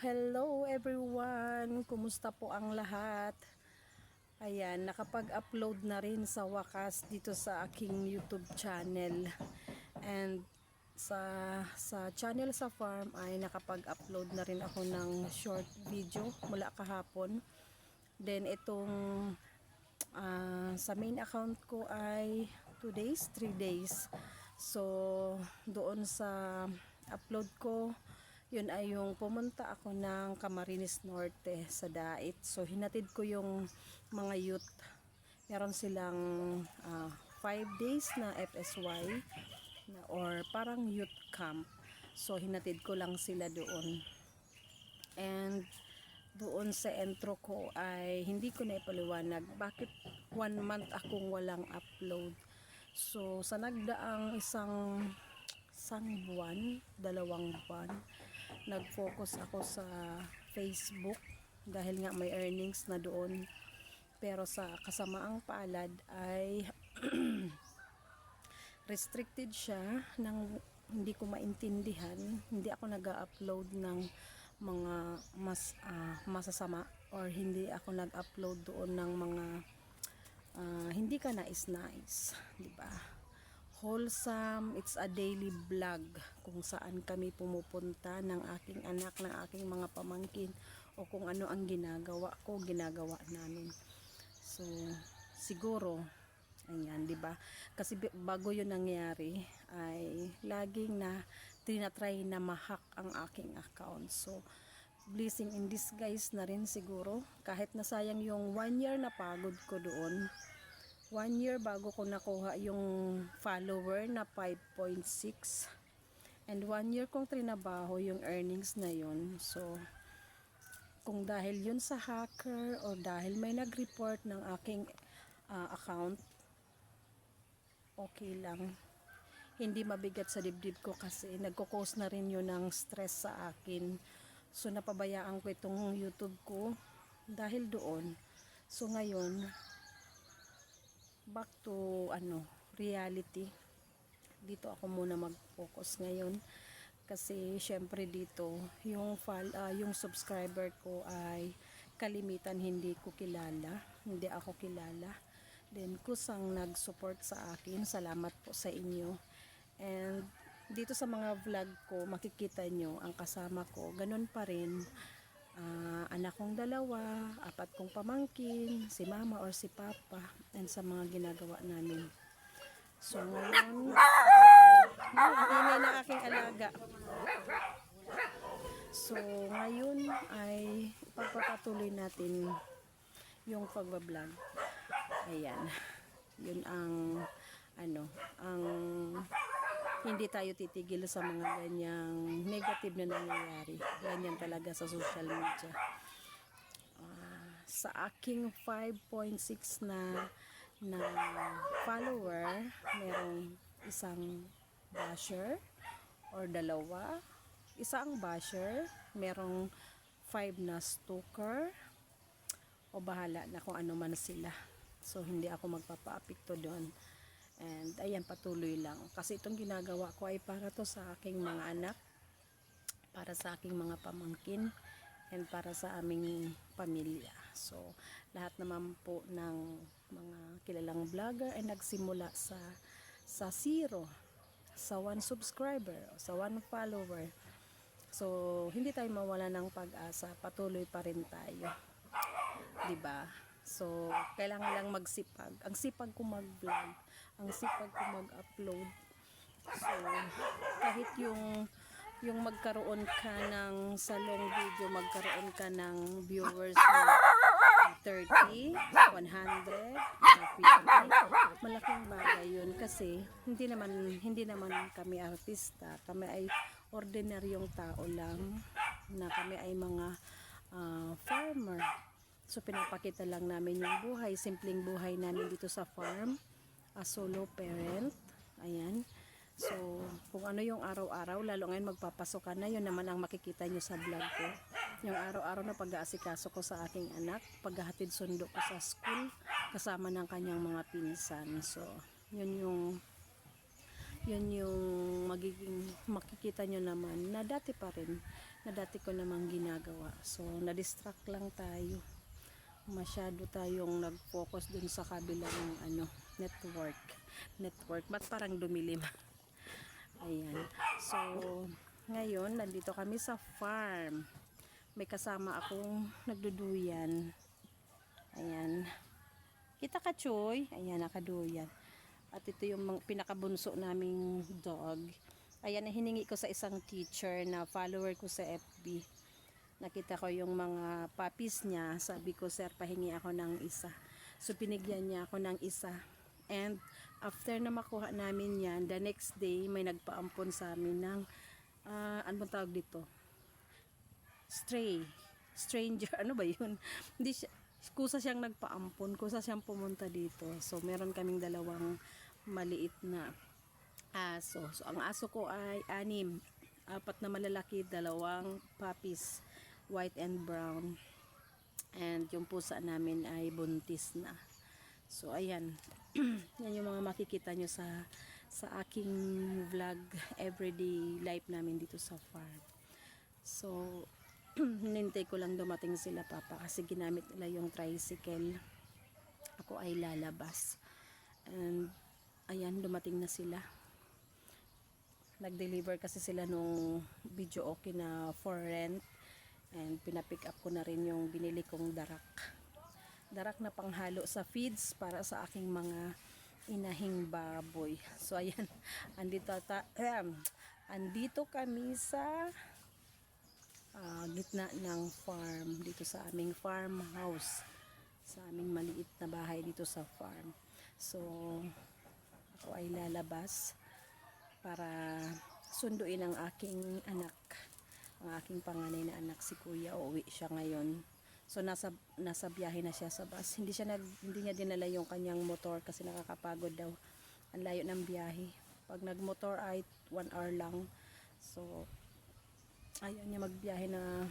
Hello everyone! Kumusta po ang lahat? Ayan, nakapag-upload na rin sa wakas dito sa aking YouTube channel. And sa channel sa farm ay nakapag-upload na rin ako ng short video mula kahapon. Then itong sa main account ko ay 2 days, 3 days. So doon sa upload ko, yun ay yung pumunta ako ng Camarines Norte sa Dait. So hinatid ko yung mga youth. Meron silang 5 days na FSY or parang youth camp. So hinatid ko lang sila doon. And doon sa intro ko ay hindi ko na ipaliwanag bakit 1 month akong walang upload. So sa nagdaang isang buwan, 2 buwan, nag-focus ako sa Facebook dahil nga may earnings na doon. Pero sa kasamaang palad ay restricted siya ng hindi ko maintindihan. Hindi ako nag-upload ng mga masasama or hindi ako nag-upload doon ng mga hindi ka nais-nais, di ba? Wholesome, it's a daily vlog kung saan kami pumupunta ng aking anak, ng aking mga pamangkin, o kung ano ang ginagawa ko, ginagawa namin. So siguro ayan, di ba? Kasi bago 'yun nangyari ay laging na tinatry na ma-hack ang aking account. So blessing in disguise na rin siguro, kahit nasayang yung 1 year na pagod ko doon. 1 year bago ko nakuha yung follower na 5.6, and 1 year kong trinabaho yung earnings na yun. So kung dahil yun sa hacker o dahil may nag-report ng aking account, okay lang, hindi mabigat sa dibdib ko kasi nagko-cause na rin yun ng stress sa akin. So napabayaan ko itong YouTube ko dahil doon. So ngayon back to reality. Dito ako muna mag-focus ngayon kasi syempre dito yung subscriber ko ay kalimitan hindi ko kilala, hindi ako kilala. Then kusang nag-support sa akin, salamat po sa inyo. And dito sa mga vlog ko makikita nyo ang kasama ko, ganun pa rin. Anak kong 2, 4 kong pamangkin, si mama or si papa, and sa mga ginagawa namin. So ngayon, ingay na aking alaga. So ngayon ay pagpapatuloy natin yung pagbablog. Ayan, yun ang ang hindi tayo titigil sa mga ganyang negative na nangyayari. Ganyan talaga sa social media. Sa aking 5.6 na follower, merong isang basher or 2. Isang basher, merong 5 na stalker, o bahala na kung ano man sila. So hindi ako magpapa-apekto doon. And ayan, patuloy lang. Kasi itong ginagawa ko ay para to sa aking mga anak, para sa aking mga pamangkin, and para sa aming pamilya. So lahat naman po ng mga kilalang vlogger ay nagsimula sa 0, sa 1 subscriber, o sa 1 follower. So hindi tayo mawala ng pag-asa, patuloy pa rin tayo, diba? So kailangan lang magsipag. Ang sipag ko mag-vlog, ang sipag ko mag-upload. So kahit yung magkaroon ka ng sa long video, magkaroon ka ng viewers na 30, 100, 50, malaking bagay yun. Kasi hindi naman kami artista, kami ay ordinaryong tao lang, na kami ay mga farmer. So pinapakita lang namin yung buhay, simpleng buhay namin dito sa farm, as solo parent. Ayan. So kung ano yung araw-araw, lalo ngayon magpapasok ka na, yun naman ang makikita nyo sa vlog ko. Yung araw-araw na pag-aasikaso ko sa aking anak, paghahatid sundo ko sa school, kasama ng kanyang mga pinsan. So yun yung magiging makikita nyo naman na dati pa rin na dati ko namang ginagawa. So na-distract lang tayo, masyado tayong nag-focus dun sa kabilang network. Ba't parang dumilim? Ayan. So ngayon nandito kami sa farm, may kasama akong nagduduyan. Ayan, kita ka, Choy? Ayan, nakaduyan. At ito yung pinakabunso naming dog. Ayan, hiningi ko sa isang teacher na follower ko sa FB. Nakita ko yung mga puppies niya. Sabi ko, sir, pahingi ako ng isa. So, pinigyan niya ako ng isa. And, after na makuha namin yan, the next day, may nagpaampon sa amin ng, ano bang tawag dito? Stranger, ano ba yun? Hindi siya, kusa siyang nagpaampon, kusa siyang pumunta dito. So, meron kaming dalawang maliit na aso. So, ang aso ko ay 6. 4 na malalaki, 2 puppies, white and brown. And yung pusa namin ay buntis na. So, ayan. Yan yung mga makikita nyo sa aking vlog, everyday life namin dito sa farm. So, hinintay ko lang dumating sila papa kasi ginamit nila yung tricycle. Ako ay lalabas. And ayan, dumating na sila. Nag-deliver kasi sila nung video okay na for rent. And pinapick up ko na rin yung binili kong darak na panghalo sa feeds para sa aking mga inahing baboy. So ayan, andito kami sa gitna ng farm, dito sa aming farmhouse, sa aming maliit na bahay dito sa farm. So ako ay lalabas para sunduin ang aking anak, ang aking panganay na anak, si kuya. Uuwi siya ngayon. So nasa biyahe na siya sa bus. Hindi niya dinala yung kanyang motor kasi nakakapagod daw, ang layo ng biyahe. Pag nagmotor ay 1 hour lang. So ayaw niya magbiyahe na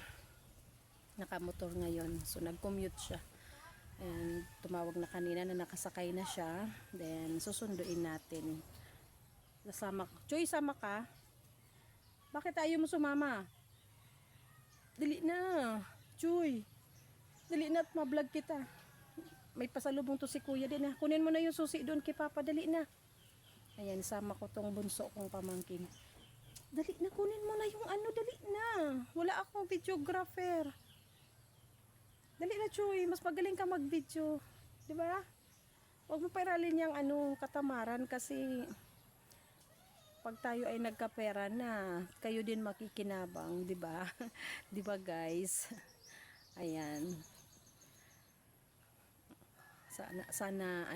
nakamotor ngayon. So nag-commute siya. And tumawag na kanina na nakasakay na siya. Then susunduin natin. Choy, sama ka? Bakit ayaw mo sumama? Dali na, Choy. Dali na at ma-vlog kita. May pasalubong to si kuya din ha. Kunin mo na yung susi doon kay papa. Dali na. Ayan, sama ko tong bunso kong pamangkin. Dali na, kunin mo na yung dali na. Wala akong videographer. Dali na, Choy. Mas magaling ka mag-video. Diba? Huwag mo pairalin yung katamaran kasi pag tayo ay nagkapera na, kayo din makikinabang, diba? Diba, guys? Ayan. Sana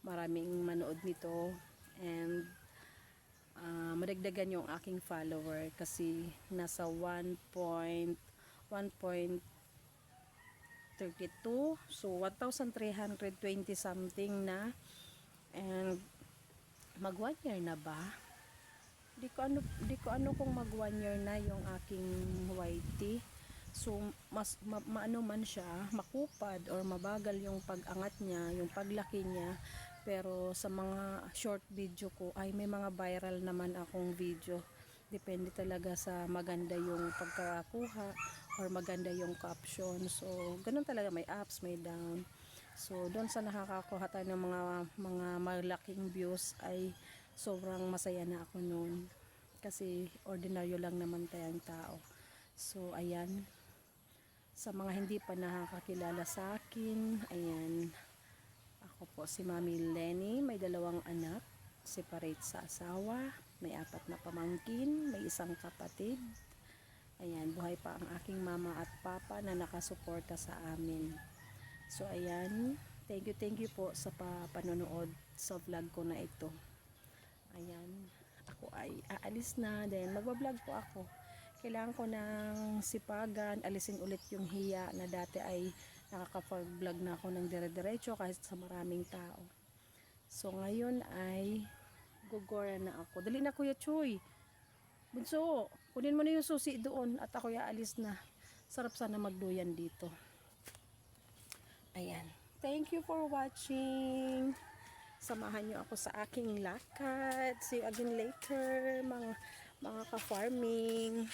maraming manood nito and madagdagan yung aking follower kasi nasa 1.32, so 1,320 something na. And mag 1 year na ba? Di ko ano kung mag 1 year na yung aking YT. So mas maano man siya, makupad or mabagal yung pag-angat niya, yung paglaki niya. Pero sa mga short video ko ay may mga viral naman akong video. Depende talaga sa maganda yung pagkakakuha or maganda yung caption. So ganun talaga, may ups, may down. So doon sa nakakakuha tayo ng mga malaking views ay sobrang masaya na ako noon. Kasi ordinaryo lang naman tayong tao. So ayan, sa mga hindi pa nakakakilala sa akin, ayan, ako po si Mami Lenny, may 2 anak, separate sa asawa, may 4 na pamangkin, may 1 kapatid. Ayan, buhay pa ang aking mama at papa na nakasuporta sa amin. So ayan, thank you po sa panonood sa vlog ko na ito. Ayan, ako ay aalis na, then magbablog po ako. Kailangan ko ng sipagan, alisin ulit yung hiya na dati ay nakaka-vlog na ako ng dire-diretso kahit sa maraming tao. So ngayon ay gugora na ako. Dali na, Kuya Choy. Bunso, kunin mo na yung susi doon at ako aalis na. Sarap sana magduyan dito. Ayan. Thank you for watching. Samahan nyo ako sa aking lakad. See you again later, mga ka-farming.